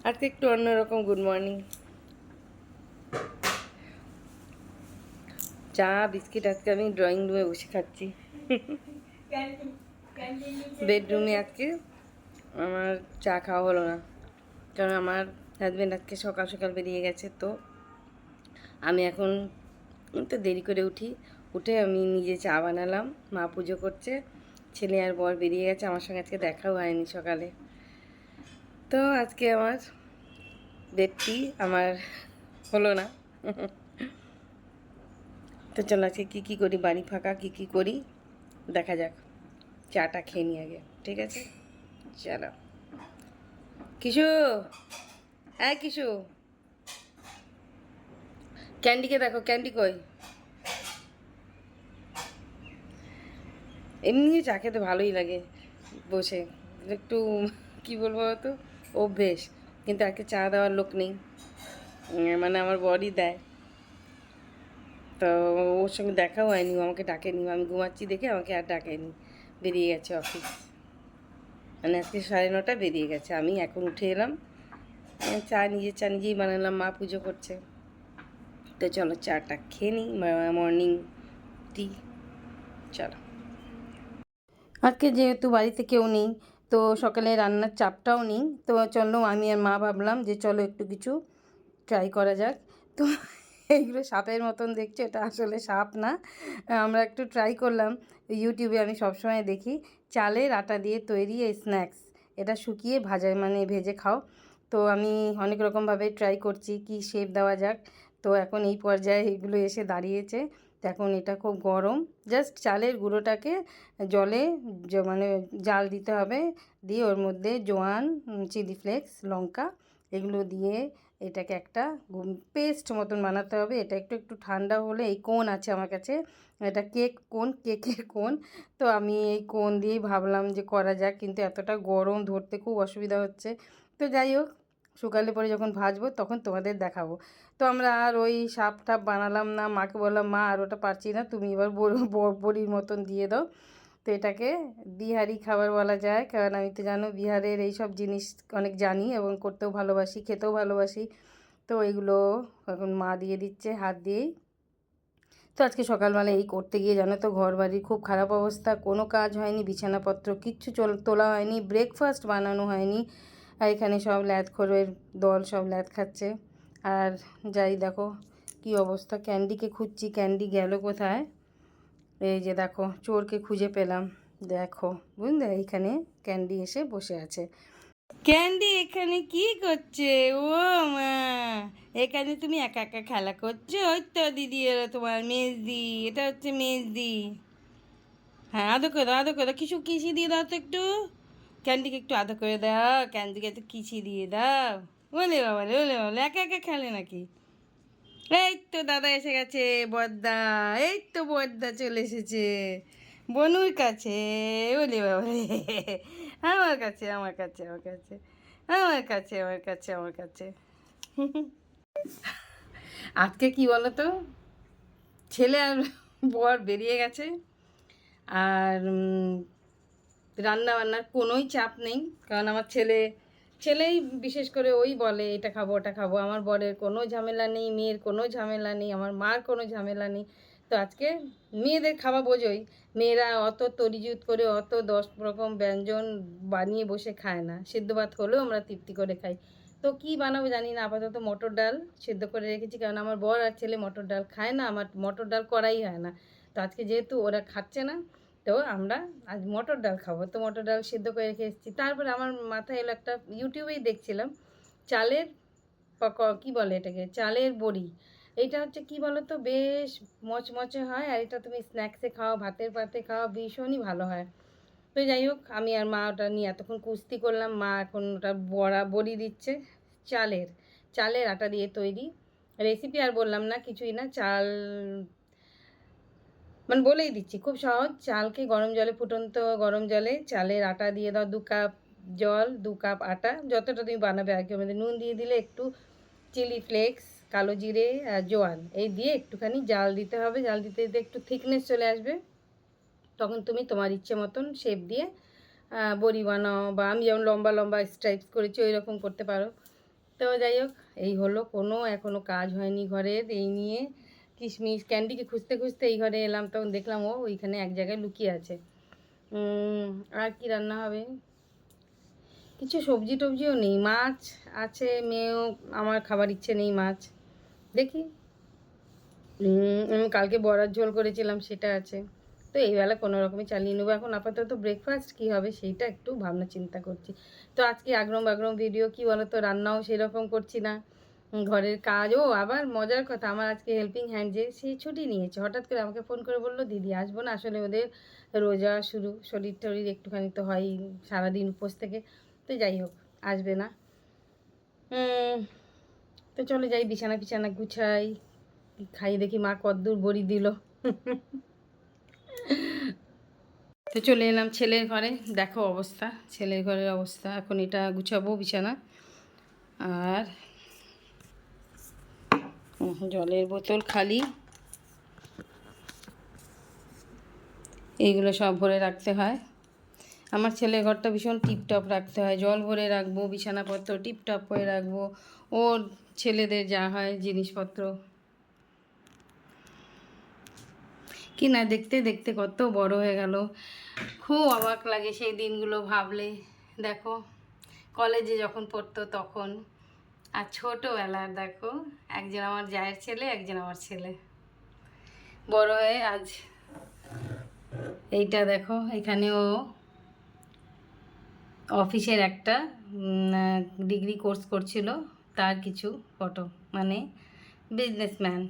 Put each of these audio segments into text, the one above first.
আজকে একটু অন্যরকম গুড মর্নিং। চা বিস্কিট আজকে আমি ড্রয়িং রুমে বসে খাচ্ছি। বেডরুমে আজকে আমার চা খাওয়া হলো না, কারণ আমার হাজব্যান্ড আজকে সকাল সকাল বেরিয়ে গেছে। তো আমি এখন তো দেরি করে উঠে আমি নিজে চা বানালাম। মা পুজো করছে, ছেলে আর বর বেরিয়ে গেছে, আমার সঙ্গে আজকে দেখাও হয়নি সকালে। তো আজকে আমার বেডটি আমার হলো না। তো চলো আজকে কী করি, বাড়ি ফাঁকা কী করি দেখা যাক। চাটা খেয়ে নিই আগে, ঠিক আছে? চলো। কিশু, হ্যাঁ কিশু, ক্যান্ডিকে দেখো, ক্যান্ডি কই? এমনি চা খেতে ভালোই লাগে বসে, একটু কি বলবো তো, অভ্যেস। কিন্তু আজকে চা দেওয়ার লোক নেই, মানে আমার বরই দেয়। তো ওর সঙ্গে দেখাও হয়নি, ও আমাকে ডাকেনি, আমি ঘুমাচ্ছি দেখে আমাকে আর ডাকেনি, বেরিয়ে গেছে অফিস। মানে আজকে 9:30 বেরিয়ে গেছে। আমি এখন উঠে এলাম, চা নিজেই বানালাম, মা পুজো করছে। তো চলো চাটা খেয়ে নিই, মর্নিং টি। চলো, আজকে যেহেতু বাড়িতে কেউ নেই, তো সকালে রান্নার চাপটাও নেই, তো চলো আমি আর মা ভাবলাম যে চলো একটু কিছু ট্রাই করা যাক। তো এইগুলো সাপের মতন দেখছো, এটা আসলে সাপ না। আমরা একটু ট্রাই করলাম। ইউটিউবে আমি সবসময় দেখি চালের আটা দিয়ে তৈরি এই স্ন্যাক্স, এটা শুকিয়ে ভাজা, মানে ভেজে খাও। তো আমি অনেক রকমভাবে ট্রাই করছি কি শেপ দেওয়া যাক। তো এখন এই পর্যায়ে এগুলো এসে দাঁড়িয়েছে। তো এখন এটা খুব গরম, জাস্ট চালের গুঁড়োটাকে জলে মানে জাল দিতে হবে, দিয়ে ওর মধ্যে জোয়ান, চিলি ফ্লেক্স, লঙ্কা এগুলো দিয়ে এটাকে একটা পেস্ট মতন বানাতে হবে। এটা একটু একটু ঠান্ডা হলে, এই কোন আছে আমার কাছে, এটা কেকের কোন। তো আমি এই কোন দিয়েই ভাবলাম যে করা যাক, কিন্তু এতটা গরম, ধরতে খুব অসুবিধা হচ্ছে। তো যাই হোক, সকালে পরে যখন ভাজবো তখন তোমাদের দেখাবো। তো আমরা আর ওই সাপ টাপ বানালাম না, মাকে বললাম মা আর ওটা পারছি না, তুমি এবার বড়ির মতন দিয়ে দাও। তো এটাকে বিহারি খাবার বলা যায়, কারণ আমি তো জানো বিহারের এই সব জিনিস অনেক জানি এবং করতেও ভালোবাসি, খেতেও ভালোবাসি। তো এগুলো এখন মা দিয়ে দিচ্ছে হাত দিয়েই। তো আজকে সকালবেলা এই করতে গিয়ে জানো তো ঘর বাড়ির খুব খারাপ অবস্থা, কোনো কাজ হয়নি, বিছানাপত্র কিচ্ছু তোলা হয়নি, ব্রেকফাস্ট বানানো হয়নি। আর এখানে সব ল্যাদখোরের দল সব ল্যাদ খাচ্ছে। আর যাই দেখো কি অবস্থা, ক্যান্ডিকে খুঁজছি, ক্যান্ডি গেল কোথায়? এই যে দেখো, চোরকে খুঁজে পেলাম, দেখো বুঝলে, এইখানে ক্যান্ডি এসে বসে আছে। ক্যান্ডি এখানে কি করছে? ও মা, এখানে তুমি একা একা খেলা করছো? ওই তো দিদি এলো তোমার মেজদি, এটা হচ্ছে মেজদি। হ্যাঁ, আদর করে দাও, আদর করে দাও, কিছু কিসি দিয়ে দাও তো একটু, ক্যান্ডিকে একটু আদর করে দাও, ক্যান্ডিকে একটু কিসি দিয়ে দাও। ওলে বাবা, একা একা খেলে নাকি? এই তো দাদা এসে গেছে, বড়দা, এই তো বড়দা চলে এসেছে বনুর কাছে। ওলে বাবা রে, আমার কাছে আমার কাছে আমার কাছে আমার কাছে আমার কাছে আমার কাছে। আজকে কি বলো তো, ছেলে আর বর বেরিয়ে গেছে, আর রান্না বান্নার কোনোই চাপ নেই, কারণ আমার ছেলেই বিশেষ করে ওই বলে এটা খাবো ওটা খাবো। আমার বরের কোনো ঝামেলা নেই, মেয়ের কোনো ঝামেলা নেই, আমার মার কোনো ঝামেলা নেই। তো আজকে মেয়েদের খাওয়া বোঝোই, মেয়েরা অত তরিজুত করে অত 10 রকম ব্যঞ্জন বানিয়ে বসে খায় না, সিদ্ধ ভাত হলেও আমরা তৃপ্তি করে খাই। তো কি বানাবো জানি না, আপাতত মটর ডাল সিদ্ধ করে রেখেছি, কারণ আমার বর আর ছেলে মটর ডাল খায় না, আমার মটর ডাল করাই হয় না। তো আজকে যেহেতু ওরা খাচ্ছে না, তো আমরা আজ মটর ডাল খাবো, তো মটর ডাল সিদ্ধ করে রেখে এসেছি। তারপরে আমার মাথায় এলো একটা, ইউটিউবেই দেখছিলাম চালের কী বলে এটাকে, চালের বড়ি। এইটা হচ্ছে কি বলো তো, বেশ মচমচে হয়, আর এটা তুমি স্ন্যাক্সে খাও, ভাতের পাতে খাও, ভীষণই ভালো হয়। তো যাই হোক, আমি আর মা ওটা নিয়ে এতক্ষণ কুস্তি করলাম, মা এখন ওটা বড়ি দিচ্ছে। চালের চালের আটা দিয়ে তৈরি রেসিপি, আর বললাম না কিছুই না, চাল মানে বলেই দিচ্ছি, খুব সহজ। চালকে গরম জলে, ফুটন্ত গরম জলে চালের আটা দিয়ে দাও, 2 কাপ জল, 2 কাপ আটা, যতটা তুমি বানাবে আর কি। মধ্যে নুন দিয়ে দিলে, একটু চিলি ফ্লেক্স, কালো জিরে আর জোয়ান এই দিয়ে একটুখানি জাল দিতে হবে। জাল দিতে দিতে একটু থিকনেস চলে আসবে, তখন তুমি তোমার ইচ্ছে মতন শেপ দিয়ে বড়ি বানাও, বা আমি যেমন লম্বা লম্বা স্ট্রাইপস করেছি ওই রকম করতে পারো। তো যাই হোক, এই হলো, কোনো এখনও কাজ হয়নি ঘরের। এই নিয়ে কিশমিশ ক্যান্ডিকে খুঁজতে খুঁজতে এই ঘরে এলাম, তখন দেখলাম ও ওইখানে এক জায়গায় লুকিয়ে আছে। আর কি রান্না হবে, কিছু সবজি টবজিও নেই, মাছ আছে, মেয়েও, আমার খাবার ইচ্ছে নেই মাছ, দেখি। আমি কালকে বড়ার ঝোল করেছিলাম, সেটা আছে। তো এই বেলা কোনো রকমই চালিয়ে নেবো। এখন আপাতত ব্রেকফাস্ট কী হবে সেইটা একটু ভাবনা চিন্তা করছি। তো আজকে আগরম বাগরম ভিডিও, কী বলো তো, রান্নাও সেরকম করছি না, ঘরের কাজও। আবার মজার কথা, আমার আজকে হেল্পিং হ্যান্ড যে, সে ছুটি নিয়েছে। হঠাৎ করে আমাকে ফোন করে বললো, দিদি আসবো না, আসলে ওদের রোজা শুরু, শরীর টরীর একটুখানি তো হয়ই, সারাদিন উপোস থেকে। তো যাই হোক, আসবে না। তো চলো যাই, বিছানা পিছানা গুছাই, খাই, দেখি মা কদ্দূর বড়ি দিল। তো চলে এলাম ছেলের ঘরে, দেখো অবস্থা, ছেলের ঘরের অবস্থা। এখন এটা গুছাবো বিছানা, আর জলের বোতল খালি, এইগুলো সব ভরে রাখতে হয়। আমার ছেলের ঘরটা ভীষণ টিপটপ রাখতে হয়, জল ভরে রাখবো, বিছানাপত্র টিপটপ করে রাখবো, ওর ছেলেদের যা হয় জিনিসপত্র। কি না, দেখতে দেখতে কত বড় হয়ে গেল, খুব অবাক লাগে সেই দিনগুলো ভাবলে। দেখো কলেজে যখন পড়তো তখন, আর ছোটোবেলার দেখো, একজন আমার জায়ের ছেলে, একজন আমার ছেলে, বড় হয়ে আজ এইটা দেখো। এখানেও অফিসের একটা ডিগ্রি কোর্স করছিল, তার কিছু ফটো, মানে বিজনেসম্যান।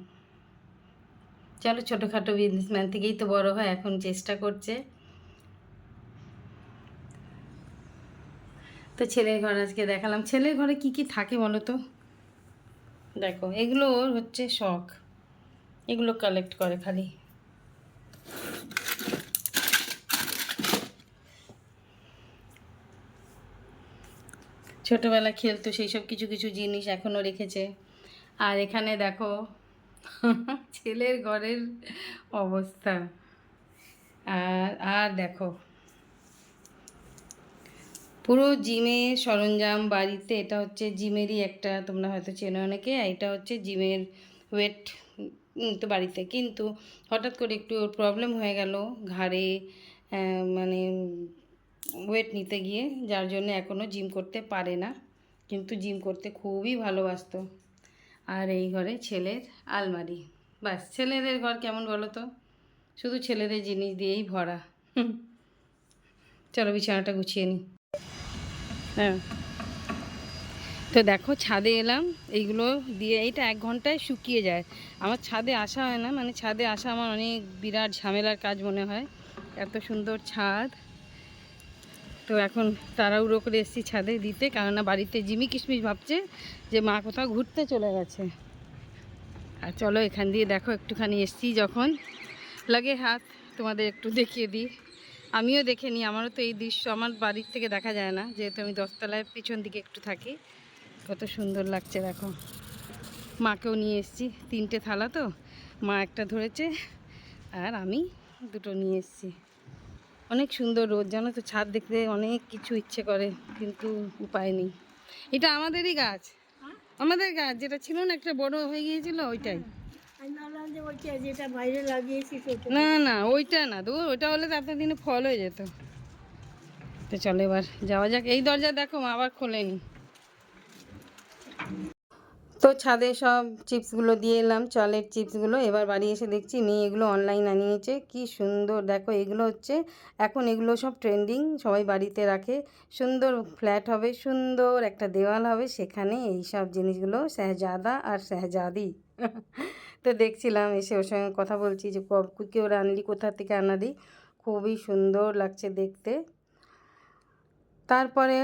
চলো, ছোটোখাটো বিজনেসম্যান থেকেই তো বড় হয়, এখন চেষ্টা করছে। তো ছেলের ঘর আজকে দেখালাম। ছেলের ঘরে কি কি থাকে বলো তো, দেখো এগুলো ওর হচ্ছে শখ, এগুলো কালেক্ট করে খালি। ছোটোবেলা খেলতো সেই সব কিছু কিছু জিনিস এখনও রেখেছে। আর এখানে দেখো ছেলের ঘরের অবস্থা। আর দেখো পুরো জিমের সরঞ্জাম বাড়িতে, এটা হচ্ছে জিমেরই একটা, তোমরা হয়তো চেনো অনেকে, এটা হচ্ছে জিমের ওয়েট তো বাড়িতে, কিন্তু হঠাৎ করে একটু প্রবলেম হয়ে গেল ঘাড়ে, মানে ওয়েট নিতে গিয়ে, যার জন্য এখনও জিম করতে পারে না, কিন্তু জিম করতে খুবই ভালোবাসতো। আর এই ঘরে ছেলের আলমারি, বাস, ছেলেদের ঘর কেমন বলো তো, শুধু ছেলেদের জিনিস দিয়েই ভরা। চলো বিছানাটা গুছিয়ে নিই। হ্যাঁ, তো দেখো ছাদে এলাম, এইগুলো দিয়ে, এইটা 1 ঘন্টায় শুকিয়ে যায়। আমার ছাদে আসা হয় না, মানে ছাদে আসা আমার অনেক বিরাট ঝামেলার কাজ মনে হয়, এত সুন্দর ছাদ। তো এখন তাড়াহুড়ো করে এসেছি ছাদে দিতে, কেননা বাড়িতে জিমি কিশমিশ ভাবছে যে মা কোথাও ঘুরতে চলে গেছে। আর চলো এখান দিয়ে দেখো একটুখানি এসছি যখন, লাগে হাত, তোমাদের একটু দেখিয়ে দিই। আমিও দেখে নিই, আমারও তো এই দৃশ্য আমার বাড়ির থেকে দেখা যায় না, যেহেতু আমি 10 তলায় পিছন দিকে একটু থাকি। কত সুন্দর লাগছে দেখো। মাকেও নিয়ে এসেছি, 3টে থালা তো, মা একটা ধরেছে আর আমি 2টো নিয়ে এসেছি। অনেক সুন্দর রোদ, জানো তো, ছাদ দেখতে অনেক কিছু ইচ্ছে করে, কিন্তু উপায় নেই। এটা আমাদেরই গাছ, আমাদের গাছ, যেটা ছিল না একটা বড় হয়ে গিয়েছিল, ওইটাই। না না, ওইটা না, তো ওইটা হলে তো এতদিনে ফল হয়ে যেত। তো চলো এবার যাওয়া যাক। এই দরজা দেখো মা আবার খোলেনি। তো ছাদে সব চিপসগুলো দিয়ে এলাম, চালের চিপসগুলো। এবার বাড়ি এসে দেখছি মেয়ে এগুলো অনলাইন আনিয়েছে, কি সুন্দর দেখো। এগুলো হচ্ছে এখন, এগুলো সব ট্রেন্ডিং, সবাই বাড়িতে রাখে। সুন্দর ফ্ল্যাট হবে, সুন্দর একটা দেওয়াল হবে, সেখানে এই সব জিনিসগুলো, শাহজাদা আর শাহজাদি। তো দেখছিলাম, এসে ওর সঙ্গে কথা বলছি যে কি ওরা আনলি, কোথা থেকে আনা দিই, খুবই সুন্দর লাগছে দেখতে। তারপরে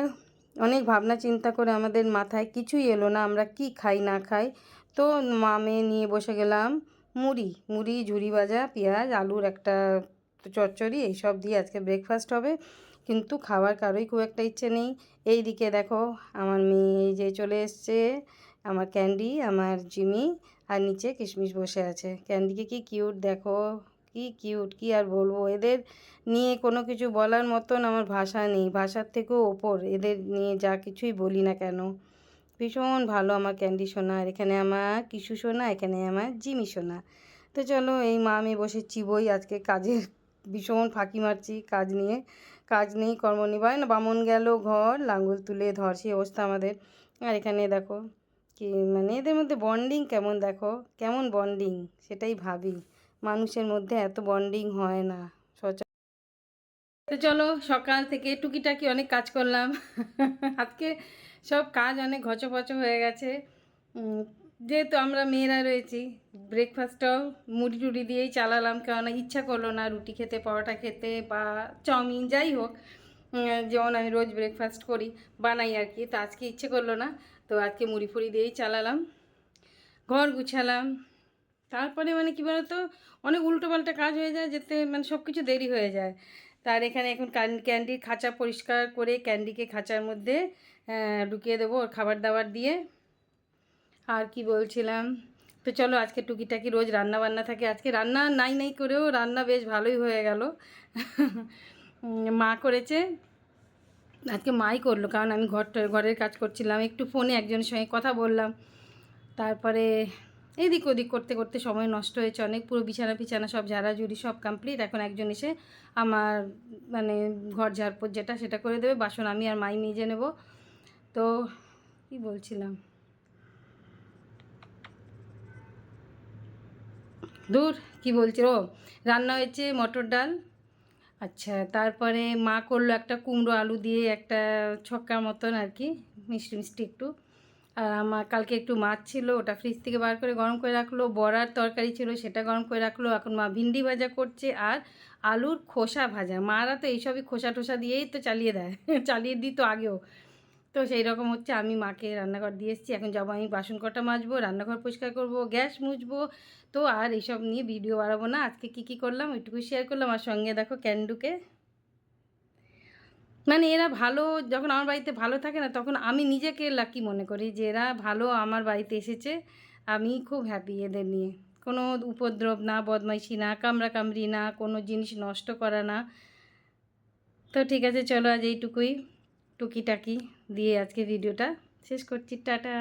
অনেক ভাবনা চিন্তা করে আমাদের মাথায় কিছুই এলো না, আমরা কি খাই না খাই। তো মেয়ে নিয়ে বসে গেলাম মুড়ি, ঝুরি ভাজা, পেঁয়াজ, আলুর একটা চচ্চড়ি, এইসব দিয়ে আজকে ব্রেকফাস্ট হবে। কিন্তু খাবার কারোই খুব একটা ইচ্ছে নেই। এই দিকে দেখো আমার মেয়ে এই যে চলে এসছে, আমার ক্যান্ডি, আমার জিমি, আর নিচে কিশমিশ বসে আছে। ক্যান্ডিকে কি কিউট দেখো, কি কিউট, কি আর বলবো। এদের নিয়ে কোনো কিছু বলার মতন আমার ভাষা নেই, ভাষার থেকেও ওপর এদের নিয়ে যা কিছুই বলি না কেন। ভীষণ ভালো আমার ক্যান্ডি সোনা, আর এখানে আমার কিশু সোনা, এখানে আমার জিমি সোনা। তো চলো এই মা আমি বসে চিবই, আজকে কাজের ভীষণ ফাঁকি মারছি কাজ নেই কর্ম নেই, বলে না বামন গেল ঘর লাঙল তুলে ধর, সেই অবস্থা আমাদের। আর এখানে দেখো কি মানে এদের মধ্যে বন্ডিং কেমন, দেখো কেমন বন্ডিং, সেটাই ভাবি মানুষের মধ্যে এত বন্ডিং হয় না সচরাচর। তো চলো সকাল থেকে টুকিটাকি অনেক কাজ করলাম। আজকে সব কাজ অনেক ঘচপচ হয়ে গেছে। যেহেতু আমরা মেয়েরা রয়েছি, ব্রেকফাস্টটাও মুড়ি টুড়ি দিয়েই চালালাম, কেননা ইচ্ছা করলো না রুটি খেতে, পরোটা খেতে বা চাউমিন যাই হোক। যেমন আমি রোজ ব্রেকফাস্ট করি, বানাই আর কি, তো আজকে ইচ্ছে করলো না, তো আজকে মুড়ি ফুড়ি দিয়েই চালালাম। ঘর গুছালাম, তারপরে মানে কী বলতো অনেক উল্টোপাল্টা কাজ হয়ে যায়, যেতে মানে সব কিছু দেরি হয়ে যায়। তার এখানে এখন ক্যান্ডির খাঁচা পরিষ্কার করে ক্যান্ডিকে খাঁচার মধ্যে ঢুকিয়ে দেবো ওর খাবার দাবার দিয়ে। আর কি বলছিলাম, তো চলো আজকে টুকিটাকি রোজ রান্না বান্না থাকে, আজকে রান্না নাই করেও রান্না বেশ ভালোই হয়ে গেল। মা করেছে, আজকে মাই করলো, কারণ আমি ঘরের কাজ করছিলাম, একটু ফোনে একজনের সঙ্গে কথা বললাম, তারপরে এদিক ওদিক করতে করতে সময় নষ্ট হয়েছে অনেক, পুরো বিছানা সব ঝাড়াঝুড়ি সব কমপ্লিট। এখন একজন এসে আমার মানে ঘর ঝাড়পোছ যেটা সেটা করে দেবে, বাসন আমি আর মাই মেজে নেব। তো কি বলছিলাম, দূর কি বলছি, ও রান্না হয়েছে মটর ডাল। আচ্ছা, তারপরে মা করলো একটা কুমড়ো আলু দিয়ে একটা ছক্কার মতন আর কি, মিষ্টি মিষ্টি একটু। আর আমার কালকে একটু মাছ ছিল, ওটা ফ্রিজ থেকে বার করে গরম করে রাখলো, বড়ার তরকারি ছিল সেটা গরম করে রাখলো। এখন মা ভিন্ডি ভাজা করছে আর আলুর খোসা ভাজা, মারা তো এইসবই খোসা টোসা দিয়েই তো চালিয়ে দেয়। চালিয়ে দিই তো আগেও। তো সেই রকম হচ্ছে, আমি মাকে রান্নাঘর দিয়ে এসেছি, এখন যাবো আমি বাসন কটা মাজবো, রান্নাঘর পরিষ্কার করবো, গ্যাস মুছবো। তো আর এইসব নিয়ে ভিডিও বাড়াবো না, আজকে কী করলাম ওইটুকু শেয়ার করলাম। আর সঙ্গে দেখো ক্যান্ডুকে, মানে এরা ভালো, যখন আমার বাড়িতে ভালো থাকে না তখন আমি নিজেকে লাকি মনে করি যে এরা ভালো আমার বাড়িতে এসেছে, আমি খুব হ্যাপি এদের নিয়ে। কোনো উপদ্রব না, বদমাইশি না, কামড়াকামড়ি না, কোনো জিনিস নষ্ট করা না। তো ঠিক আছে চলো আজ এইটুকুই টুকিটাকি দিয়ে আজকে ভিডিওটা শেষ করছি, টাটা।